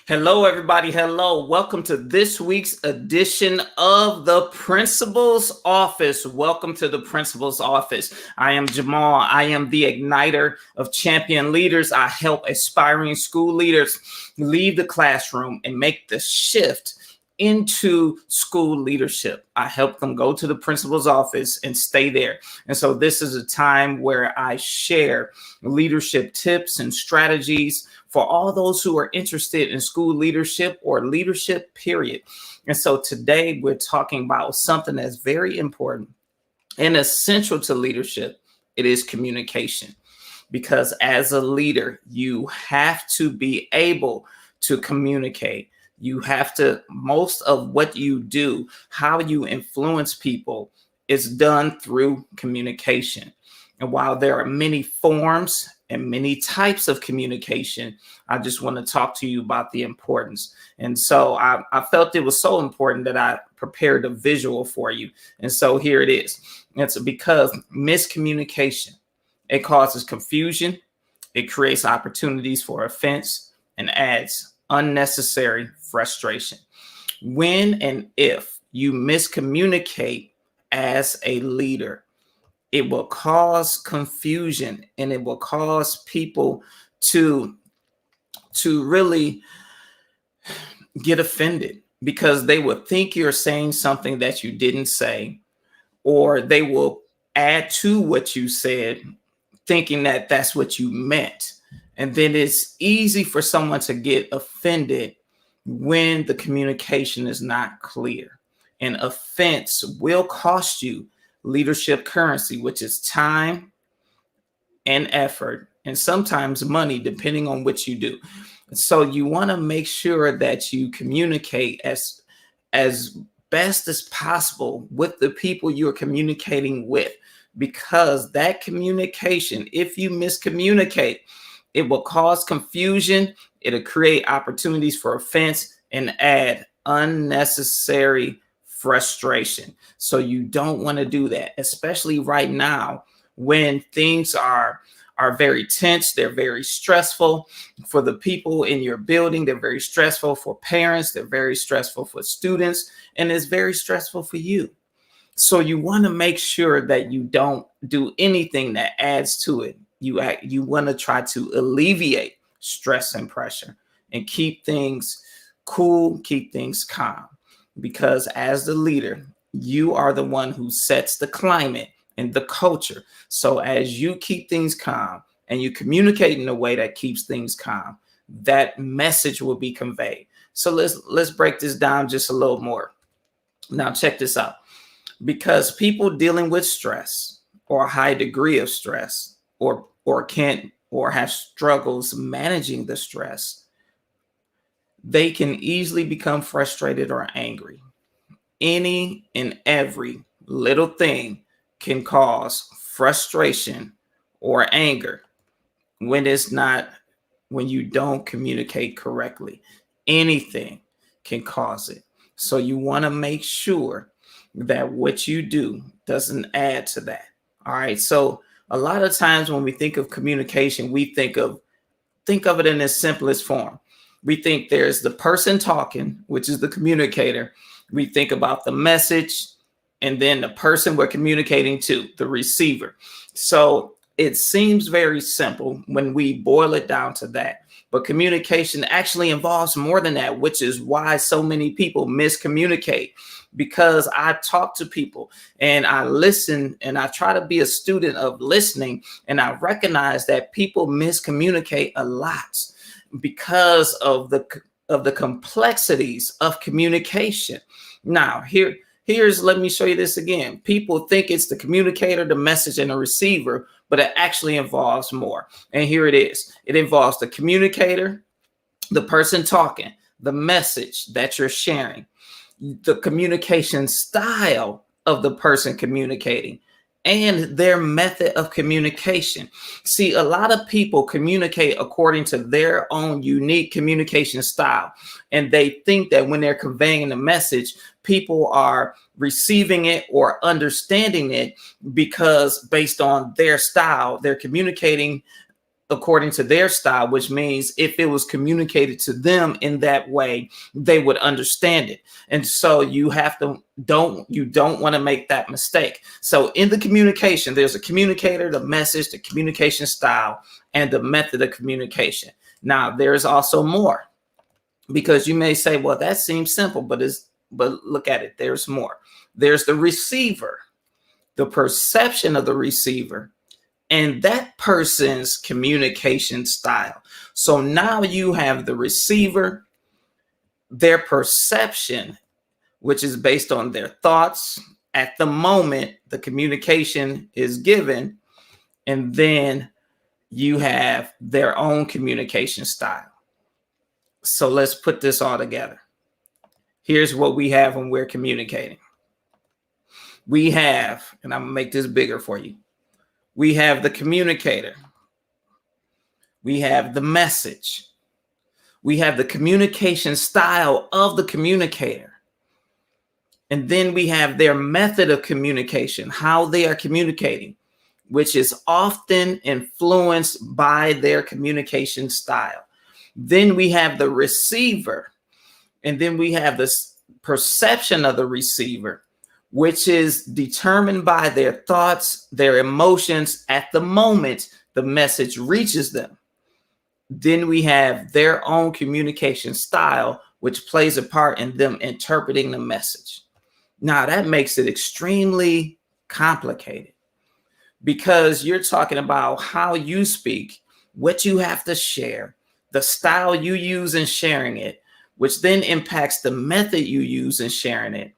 Hello, everybody. Hello. Welcome to this week's edition of the Principal's Office. Welcome to the Principal's Office. I am Jamal. I am the igniter of champion leaders. I help aspiring school leaders leave the classroom and make the shift into school leadership. I help them go to the principal's office and stay there. And so this is a time where I share leadership tips and strategies for all those who are interested in school leadership or leadership, period. And so today we're talking about something that's very important and essential to leadership. It is communication. Because as a leader, you have to be able to communicate. You have to, most of what you do, how you influence people, is done through communication. And while there are many forms and many types of communication, I just want to talk to you about the importance. And so I felt it was so important that I prepared a visual for you. And so here it is. It's because miscommunication, it causes confusion, it creates opportunities for offense, and adds unnecessary frustration. When and if you miscommunicate as a leader, it will cause confusion and it will cause people to really get offended because they will think you're saying something that you didn't say, or they will add to what you said thinking that that's what you meant. And then it's easy for someone to get offended when the communication is not clear. And offense will cost you leadership currency, which is time and effort, and sometimes money, depending on what you do. So you want to make sure that you communicate as best as possible with the people you're communicating with, because that communication, if you miscommunicate, it will cause confusion, it'll create opportunities for offense, and add unnecessary frustration. So you don't want to do that, especially right now when things are very tense, they're very stressful for the people in your building, they're very stressful for parents, they're very stressful for students, and it's very stressful for you. So you want to make sure that you don't do anything that adds to it. You want to try to alleviate stress and pressure and keep things cool, keep things calm. Because as the leader, you are the one who sets the climate and the culture. So as you keep things calm and you communicate in a way that keeps things calm, that message will be conveyed. So let's break this down just a little more. Now check this out. Because people dealing with stress or a high degree of stress or can't or have struggles managing the stress, they can easily become frustrated or angry. Any and every little thing can cause frustration or anger when you don't communicate correctly. Anything can cause it. So you want to make sure that what you do doesn't add to that. All right. So a lot of times when we think of communication, we think of it in its simplest form. We think there's the person talking, which is the communicator. We think about the message, and then the person we're communicating to, the receiver. So it seems very simple when we boil it down to that. But communication actually involves more than that, which is why so many people miscommunicate. Because I talk to people and I listen and I try to be a student of listening, and I recognize that people miscommunicate a lot because of the complexities of communication. Now, here's let me show you this again. People think it's the communicator, the message, and the receiver, but it actually involves more. And here it is. It involves the communicator, the person talking, the message that you're sharing, the communication style of the person communicating, and their method of communication. See, a lot of people communicate according to their own unique communication style, and they think that when they're conveying the message, people are receiving it or understanding it because based on their style, they're communicating according to their style, which means if it was communicated to them in that way, they would understand it. And so you don't want to make that mistake. So in the communication, there's a communicator, the message, the communication style, and the method of communication. Now, there's also more, because you may say, well, that seems simple, but look at it. There's more. There's the receiver, the perception of the receiver, and that person's communication style. So now you have the receiver, their perception, which is based on their thoughts at the moment the communication is given, and then you have their own communication style. So let's put this all together. Here's what we have when we're communicating. We have, and I'm gonna make this bigger for you. We have the communicator. We have the message. We have the communication style of the communicator. And then we have their method of communication, how they are communicating, which is often influenced by their communication style. Then we have the receiver, and then we have this perception of the receiver, which is determined by their thoughts, their emotions at the moment the message reaches them. Then we have their own communication style, which plays a part in them interpreting the message. Now, that makes it extremely complicated, because you're talking about how you speak, what you have to share, the style you use in sharing it, which then impacts the method you use in sharing it.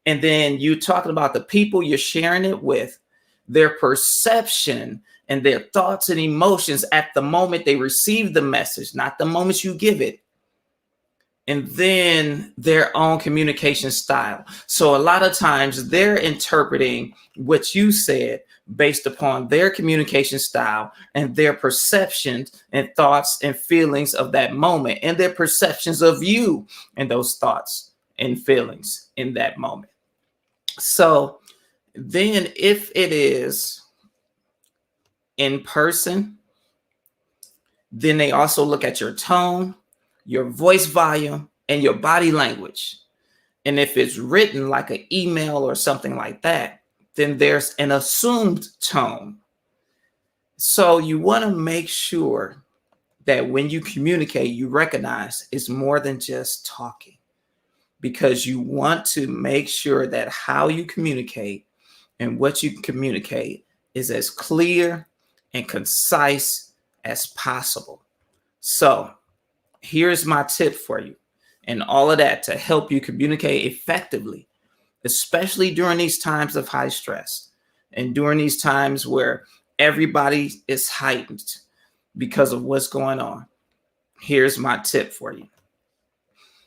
And then you're talking about the people you're sharing it with, their perception and their thoughts and emotions at the moment they receive the message, not the moment you give it. And then their own communication style. So a lot of times they're interpreting what you said based upon their communication style and their perceptions and thoughts and feelings of that moment, and their perceptions of you and those thoughts and feelings in that moment. So then if it is in person, then they also look at your tone, your voice volume, and your body language. And if it's written like an email or something like that, then there's an assumed tone. So you want to make sure that when you communicate, you recognize it's more than just talking, because you want to make sure that how you communicate and what you communicate is as clear and concise as possible. So here's my tip for you and all of that to help you communicate effectively, especially during these times of high stress and during these times where everybody is heightened because of what's going on. Here's my tip for you.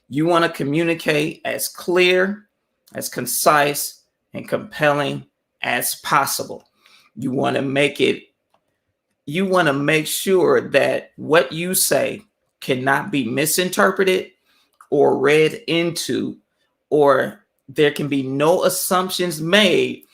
You want to communicate as clear, as concise, and compelling as possible. You want to make sure that what you say cannot be misinterpreted or read into, or there can be no assumptions made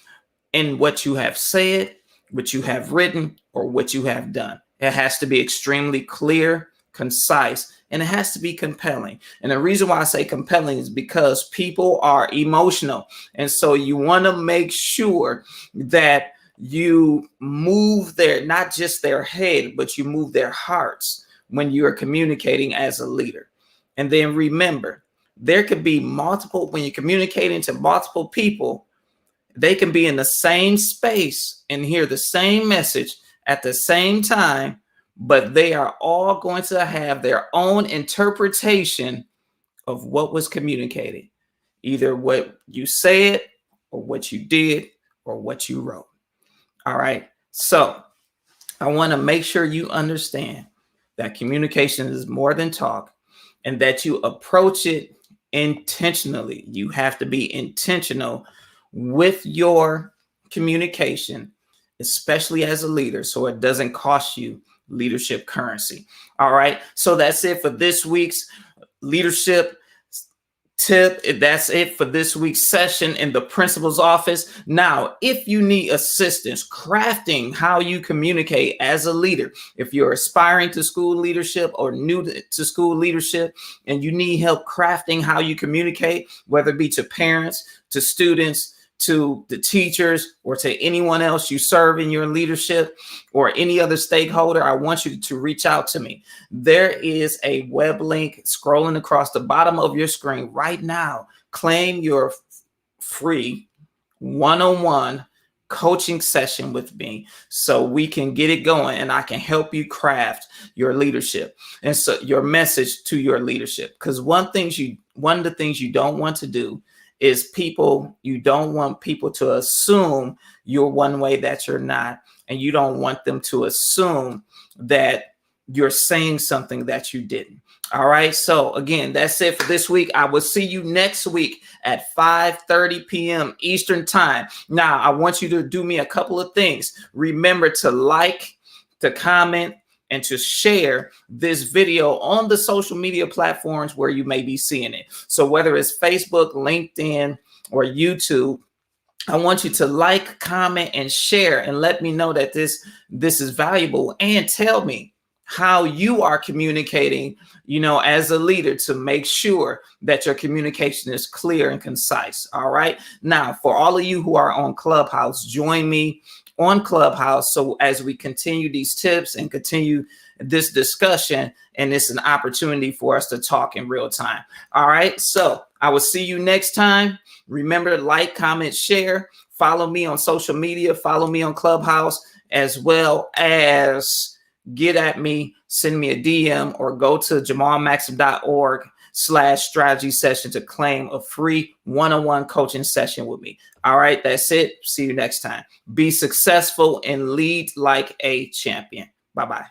in what you have said, what you have written, or what you have done. It has to be extremely clear, concise, and it has to be compelling. And the reason why I say compelling is because people are emotional. And so you want to make sure that you move not just their head, but you move their hearts when you are communicating as a leader. And then remember, there could be multiple, when you're communicating to multiple people, they can be in the same space and hear the same message at the same time, but they are all going to have their own interpretation of what was communicated, either what you said or what you did or what you wrote. All right. So I want to make sure you understand that communication is more than talk, and that you approach it intentionally. You have to be intentional with your communication, especially as a leader, so it doesn't cost you leadership currency. All right. So that's it for this week's leadership tip. That's it for this week's session in the principal's office. Now, if you need assistance crafting how you communicate as a leader, if you're aspiring to school leadership or new to school leadership and you need help crafting how you communicate, whether it be to parents, to students, to the teachers, or to anyone else you serve in your leadership or any other stakeholder, I want you to reach out to me. There is a web link scrolling across the bottom of your screen right now. Claim your free one-on-one coaching session with me so we can get it going and I can help you craft your leadership and so your message to your leadership. Because one of the things you don't want to do is you don't want people to assume you're one way that you're not, and you don't want them to assume that you're saying something that you didn't. All right. So again, that's it for this week. I will see you next week at 5:30 p.m. Eastern time. Now, I want you to do me a couple of things. Remember to like, to comment, and to share this video on the social media platforms where you may be seeing it. So whether it's Facebook, LinkedIn, or YouTube, I want you to like, comment, and share and let me know that this is valuable, and tell me how you are communicating, as a leader, to make sure that your communication is clear and concise. All right. Now, for all of you who are on Clubhouse, join me on Clubhouse. So as we continue these tips and continue this discussion, and it's an opportunity for us to talk in real time. All right. So I will see you next time. Remember to like, comment, share, follow me on social media, follow me on Clubhouse, as well as get at me, send me a DM, or go to jamalmaxim.org/strategy session to claim a free one-on-one coaching session with me. All right, that's it. See you next time. Be successful and lead like a champion. Bye-bye.